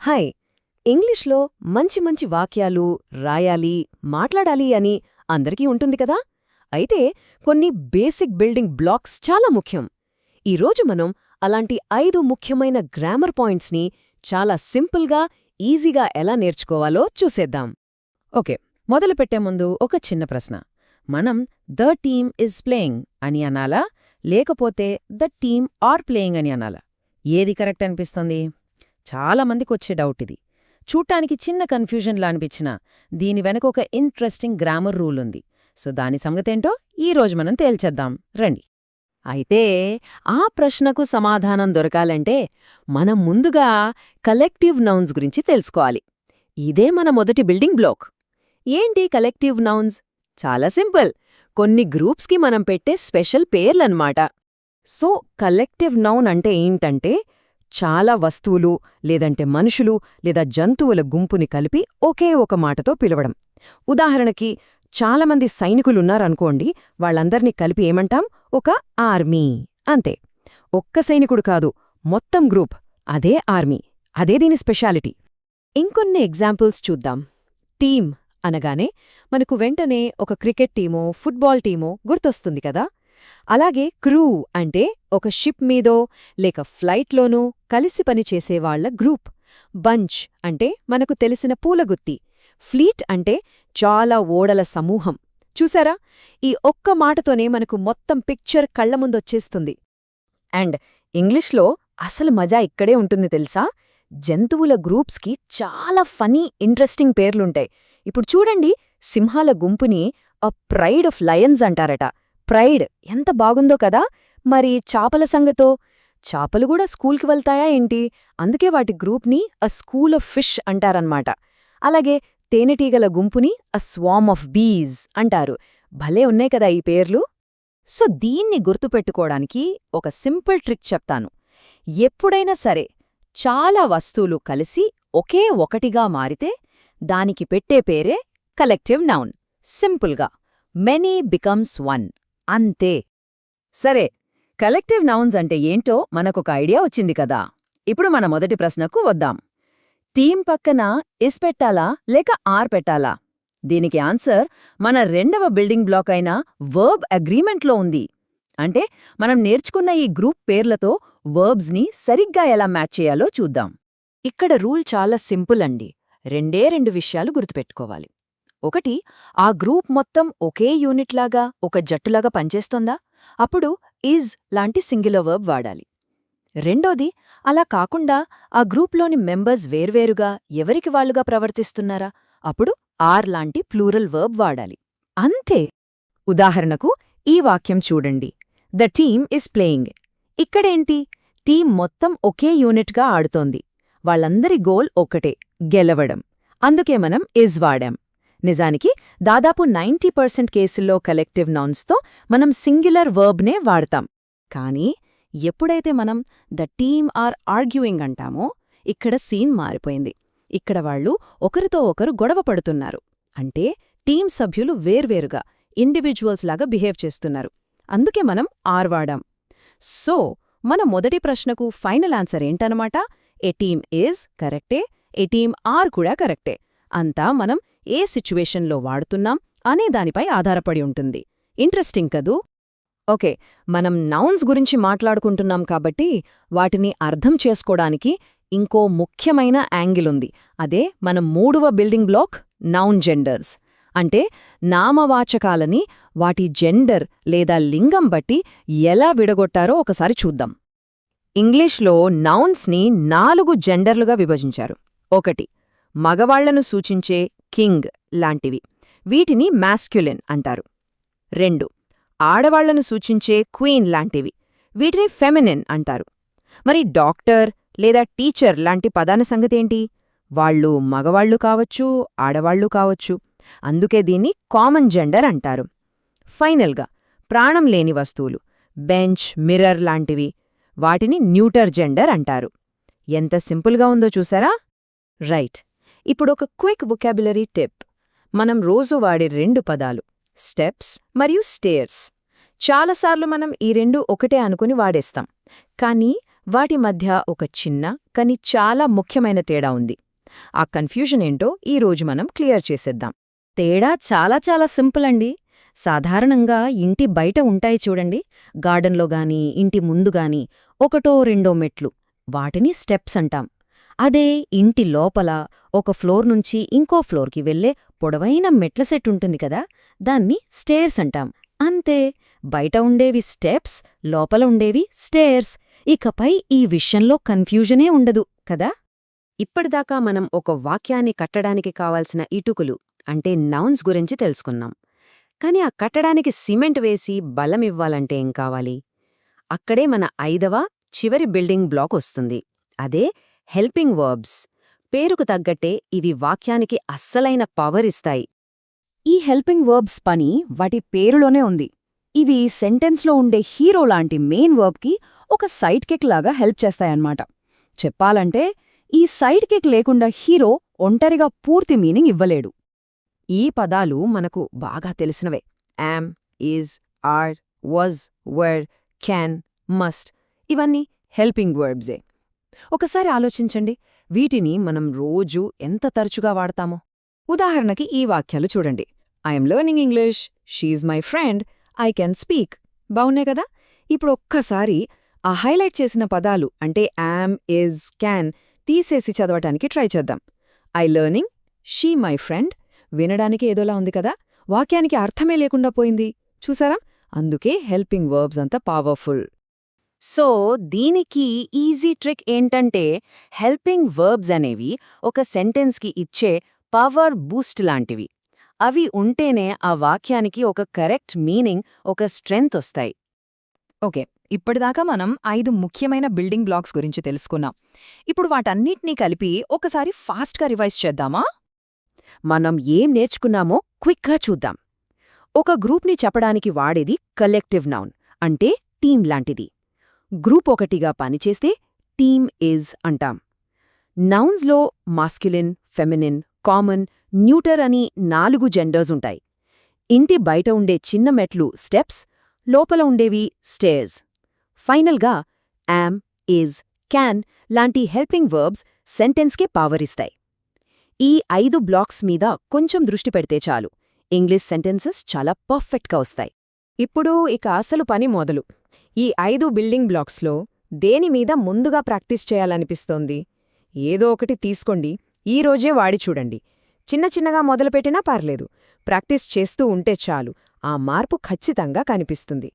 Hi. ఇంగ్లీష్లో మంచి మంచి వాక్యాలు రాయాలి, మాట్లాడాలి అని అందరికీ ఉంటుంది కదా. అయితే కొన్ని బేసిక్ బిల్డింగ్ బ్లాక్స్ చాలా ముఖ్యం. ఈరోజు మనం అలాంటి 5 ముఖ్యమైన గ్రామర్ పాయింట్స్ని చాలా సింపుల్గా, ఈజీగా ఎలా నేర్చుకోవాలో చూసేద్దాం. ఓకే, మొదలుపెట్టే ముందు ఒక చిన్న ప్రశ్న. మనం ద టీమ్ ఇస్ ప్లేయింగ్ అని అనాలా, లేకపోతే ద టీమ్ ఆర్ ప్లేయింగ్ అని అనాలా? ఏది కరెక్ట్ అనిపిస్తుంది? చాలామందికొచ్చే డౌట్ ఇది. చూడ్డానికి చిన్న కన్ఫ్యూజన్లా అనిపించినా దీని వెనక ఒక ఇంట్రెస్టింగ్ గ్రామర్ రూల్ ఉంది. సో దాని సంగతేంటో ఈరోజు మనం తేల్చేద్దాం రండి. అయితే ఆ ప్రశ్నకు సమాధానం దొరకాలంటే మనం ముందుగా కలెక్టివ్ నౌన్స్ గురించి తెలుసుకోవాలి. ఇదే మన మొదటి బిల్డింగ్ బ్లాక్. ఏంటి కలెక్టివ్ నౌన్స్? చాలా సింపుల్. కొన్ని గ్రూప్స్కి మనం పెట్టే స్పెషల్ పేర్లన్నమాట. సో కలెక్టివ్ నౌన్ అంటే ఏంటంటే చాలా వస్తువులు, లేదంటే మనుషులు లేదా జంతువుల గుంపుని కలిపి ఒకే ఒక మాటతో పిలవడం. ఉదాహరణకి చాలామంది సైనికులున్నారనుకోండి, వాళ్ళందర్నీ కలిపి ఏమంటాం? ఒక ఆర్మీ. అంతే. ఒక్క సైనికుడు కాదు, మొత్తం గ్రూప్, అదే ఆర్మీ. అదే దీని స్పెషాలిటీ. ఇంకొన్ని ఎగ్జాంపుల్స్ చూద్దాం. టీమ్ అనగానే మనకు వెంటనే ఒక క్రికెట్ టీమో, ఫుట్బాల్ టీమో గుర్తొస్తుంది కదా. అలాగే క్రూ అంటే ఒక షిప్ మీదో లేక ఫ్లైట్లోనూ కలిసి పనిచేసేవాళ్ల గ్రూప్. బంచ్ అంటే మనకు తెలిసిన పూలగుత్తి. ఫ్లీట్ అంటే చాలా ఓడల సమూహం. చూసారా, ఈ ఒక్క మాటతోనే మనకు మొత్తం పిక్చర్ కళ్లముందొచ్చేస్తుంది. అండ్ ఇంగ్లీష్లో అసలు మజా ఇక్కడే ఉంటుంది తెలుసా. జంతువుల గ్రూప్స్కి చాలా ఫనీ, ఇంట్రెస్టింగ్ పేర్లుంటాయి. ఇప్పుడు చూడండి, సింహాల గుంపుని అ ప్రైడ్ ఆఫ్ లయన్స్ అంటారట. ప్రైడ్ ఎంత బాగుందో కదా. మరి చాపల సంగతో? చాపలు కూడా స్కూల్కి వెళ్తాయా ఏంటి? అందుకే వాటి గ్రూప్ని అ స్కూల్ ఆఫ్ ఫిష్ అంటారన్మాట. అలాగే తేనెటీగల గుంపుని అ స్వామ్ ఆఫ్ బీజ్ అంటారు. భలే ఉన్నాయి కదా ఈ పేర్లు. సో దీన్ని గుర్తుపెట్టుకోవడానికి ఒక సింపుల్ ట్రిక్ చెప్తాను. ఎప్పుడైనా సరే చాలా వస్తువులు కలిసి ఒకే ఒకటిగా మారితే దానికి పెట్టే పేరే కలెక్టివ్ నౌన్. సింపుల్గా మెనీ బికమ్స్ వన్, అంతే. సరే, కలెక్టివ్ నౌన్స్ అంటే ఏంటో మనకొక ఐడియా వచ్చింది కదా. ఇప్పుడు మన మొదటి ప్రశ్నకు వద్దాం. టీం పక్కన ఇస్ పెట్టాలా లేక ఆర్ పెట్టాలా? దీనికి ఆన్సర్ మన రెండవ బిల్డింగ్ బ్లాక్ అయిన వర్బ్ అగ్రీమెంట్లో ఉంది. అంటే మనం నేర్చుకున్న ఈ గ్రూప్ పేర్లతో వర్బ్స్ని సరిగ్గా ఎలా మ్యాచ్ చేయాలో చూద్దాం. ఇక్కడ రూల్ చాలా సింపుల్ అండి. రెండు విషయాలు గుర్తుపెట్టుకోవాలి. ఒకటి, ఆ గ్రూప్ మొత్తం ఒకే యూనిట్లాగా, ఒక జట్టులాగా పనిచేస్తోందా? అప్పుడు ఈజ్ లాంటి సింగులర్ వర్బ్ వాడాలి. రెండోది, అలా కాకుండా ఆ గ్రూప్లోని మెంబర్స్ వేర్వేరుగా, ఎవరికి వాళ్లుగా ప్రవర్తిస్తున్నారా? అప్పుడు ఆర్ లాంటి ప్లూరల్ వర్బ్ వాడాలి. అంతే. ఉదాహరణకు ఈ వాక్యం చూడండి. The team is playing. ఇక్కడేంటి? టీం మొత్తం ఒకే యూనిట్గా ఆడుతోంది. వాళ్ళందరి గోల్ ఒక్కటే, గెలవడం. అందుకే మనం ఇజ్ వాడాం. నిజానికి దాదాపు 90% కేసుల్లో కలెక్టివ్ నౌన్స్తో మనం సింగులర్ వర్బ్నే వాడతాం. కానీ ఎప్పుడైతే మనం ద టీమ్ ఆర్ ఆర్గ్యూయింగ్ అంటామో, ఇక్కడ సీన్ మారిపోయింది. ఇక్కడ వాళ్ళు ఒకరితో ఒకరు గొడవ పడుతున్నారు. అంటే టీం సభ్యులు వేర్వేరుగా, ఇండివిజువల్స్ లాగా బిహేవ్ చేస్తున్నారు. అందుకే మనం ఆర్ వాడాం. సో మన మొదటి ప్రశ్నకు ఫైనల్ ఆన్సర్ ఏంటనమాట? ఏ టీమ్ ఈజ్ కరెక్టే, ఏ టీమ్ ఆర్ కూడా కరెక్టే. అంతా మనం ఏ సిచ్యువేషన్లో వాడుతున్నాం అనే దానిపై ఆధారపడి ఉంటుంది. ఇంట్రెస్టింగ్ కదూ? ఓకే, మనం నౌన్స్ గురించి మాట్లాడుకుంటున్నాం కాబట్టి వాటిని అర్థం చేసుకోవడానికి ఇంకో ముఖ్యమైన యాంగిల్ ఉంది. అదే మన మూడవ బిల్డింగ్ బ్లాక్, నౌన్ జెండర్స్. అంటే నామవాచకాలని వాటి జెండర్ లేదా లింగం బట్టి ఎలా విడగొట్టారో ఒకసారి చూద్దాం. ఇంగ్లీష్లో నౌన్స్ని 4 జెండర్లుగా విభజించారు. 1, మగవాళ్లను సూచించే కింగ్ లాంటివి. వీటిని మాస్క్యులిన్ అంటారు. 2, ఆడవాళ్లను సూచించే క్వీన్ లాంటివి. వీటిని ఫెమినిన్ అంటారు. మరి డాక్టర్ లేదా టీచర్ లాంటి పదాల సంగతేంటి? వాళ్ళు మగవాళ్లు కావచ్చు, ఆడవాళ్లు కావచ్చు. అందుకే దీన్ని కామన్ జెండర్ అంటారు. ఫైనల్గా ప్రాణం లేని వస్తువులు, బెంచ్, మిర్రర్ లాంటివి. వాటిని న్యూటర్ జెండర్ అంటారు. ఎంత సింపుల్గా ఉందో చూసారా? రైట్. ఇప్పుడొక క్విక్ వొకాబులరీ టిప్. మనం రోజు వాడే 2 పదాలు, స్టెప్స్ మరియు స్టేర్స్. చాలాసార్లు మనం ఈ 2 ఒకటే అనుకుని వాడేస్తాం. కానీ వాటి మధ్య ఒక చిన్న కానీ చాలా ముఖ్యమైన తేడా ఉంది. ఆ కన్ఫ్యూజన్ ఏంటో ఈరోజు మనం క్లియర్ చేసేద్దాం. తేడా చాలా చాలా సింపుల్ అండి. సాధారణంగా ఇంటి బయట ఉంటాయి చూడండి, గార్డెన్లో గాని ఇంటి ముందు గాని ఒకటో రెండో మెట్లు, వాటిని స్టెప్స్ అంటాం. అదే ఇంటి లోపల ఒక ఫ్లోర్ నుంచి ఇంకో ఫ్లోర్కి వెళ్లే పొడవైన మెట్ల సెట్ ఉంటుంది కదా, దాన్ని స్టేర్స్ అంటాం. అంతే, బయట ఉండేవి స్టెప్స్, లోపల ఉండేవి స్టేర్స్. ఇకపై ఈ విషయంలో కన్ఫ్యూజనే ఉండదు కదా. ఇప్పటిదాకా మనం ఒక వాక్యాన్ని కట్టడానికి కావాల్సిన ఇటుకలు అంటే నౌన్స్ గురించి తెలుసుకున్నాం. కాని ఆ కట్టడానికి సిమెంట్ వేసి బలమివ్వాలంటే ఏం కావాలి? అక్కడే మన 5వ చివరి బిల్డింగ్ బ్లాక్ వస్తుంది. అదే హెల్పింగ్ వర్బ్స్. పేరుకు తగ్గట్టే ఇవి వాక్యానికి అస్సలైన పవర్ ఇస్తాయి. ఈ హెల్పింగ్ వర్బ్స్ పని వాటి పేరులోనే ఉంది. ఇవి సెంటెన్స్లో ఉండే హీరో లాంటి మెయిన్ వర్బ్కి ఒక సైడ్ కిక్ లాగా హెల్ప్ చేస్తాయన్నమాట. చెప్పాలంటే ఈ సైడ్ కిక్ లేకుండా హీరో ఒంటరిగా పూర్తి మీనింగ్ ఇవ్వలేడు. ఈ పదాలు మనకు బాగా తెలిసినవే. Am, is, are, was, were, can, must ఇవన్నీ హెల్పింగ్ వర్బ్సే. ఒకసారి ఆలోచించండి, వీటిని మనం రోజూ ఎంత తరచుగా వాడతామో. ఉదాహరణకి ఈ వాక్యాలు చూడండి. I'm learning English, she's my friend, I can speak. బావున్నాయి కదా? ఇప్పుడు ఒక్కసారి ఆ హైలైట్ చేసిన పదాలు అంటే యామ్, ఇజ్, క్యాన్ తీసేసి చదవటానికి ట్రై చేద్దాం. I learning, she my friend వినడానికి ఏదోలా ఉంది కదా, వాక్యానికి అర్థమే లేకుండా పోయింది. చూసారా? అందుకే హెల్పింగ్ వర్బ్స్ అంత పవర్ఫుల్. సో దీనికి ఈజీ ట్రిక్ ఏంటంటే, హెల్పింగ్ వర్బ్స్ అనేవి ఒక సెంటెన్స్కి ఇచ్చే పవర్ బూస్ట్ లాంటివి. అవి ఉంటేనే ఆ వాక్యానికి ఒక కరెక్ట్ మీనింగ్, ఒక స్ట్రెంగ్త్ వస్తాయి. ఓకే, ఇప్పటిదాకా మనం 5 ముఖ్యమైన బిల్డింగ్ బ్లాక్స్ గురించి తెలుసుకున్నాం. ఇప్పుడు వాటన్నిటినీ కలిపి ఒకసారి ఫాస్ట్గా రివైజ్ చేద్దామా? మనం ఏం నేర్చుకున్నామో క్విక్గా చూద్దాం. ఒక గ్రూప్ని చెప్పడానికి వాడేది కలెక్టివ్ నౌన్ అంటే టీం లాంటిది. గ్రూప్ ఒకటిగా పనిచేస్తే టీమ్ ఈజ్ అంటాం. నౌన్స్లో మాస్క్యులిన్, ఫెమినిన్, కామన్, న్యూటర్ అని 4 జెండర్స్ ఉంటాయి. ఇంటి బయట ఉండే చిన్న మెట్లు స్టెప్స్, లోపల ఉండేవి స్టేర్స్. ఫైనల్గా యామ్, ఈజ్, క్యాన్ లాంటి హెల్పింగ్ వర్బ్స్ సెంటెన్స్కే పవరిస్తాయి. ఈ 5 బ్లాక్స్ మీద కొంచెం దృష్టి పెడితే చాలు, ఇంగ్లీష్ సెంటెన్సెస్ చాలా పర్ఫెక్ట్గా వస్తాయి. ఇప్పుడు ఇక అసలు పని మొదలు. ఈ 5 బిల్డింగ్ బ్లాక్స్లో దేని మీద ముందుగా ప్రాక్టీస్ చేయాలనిపిస్తోంది? ఏదో ఒకటి తీసుకోండి, ఈరోజే వాడి చూడండి. చిన్న చిన్నగా మొదలుపెట్టినా పర్లేదు, ప్రాక్టీస్ చేస్తూ ఉంటే చాలు, ఆ మార్పు ఖచ్చితంగా కనిపిస్తుంది.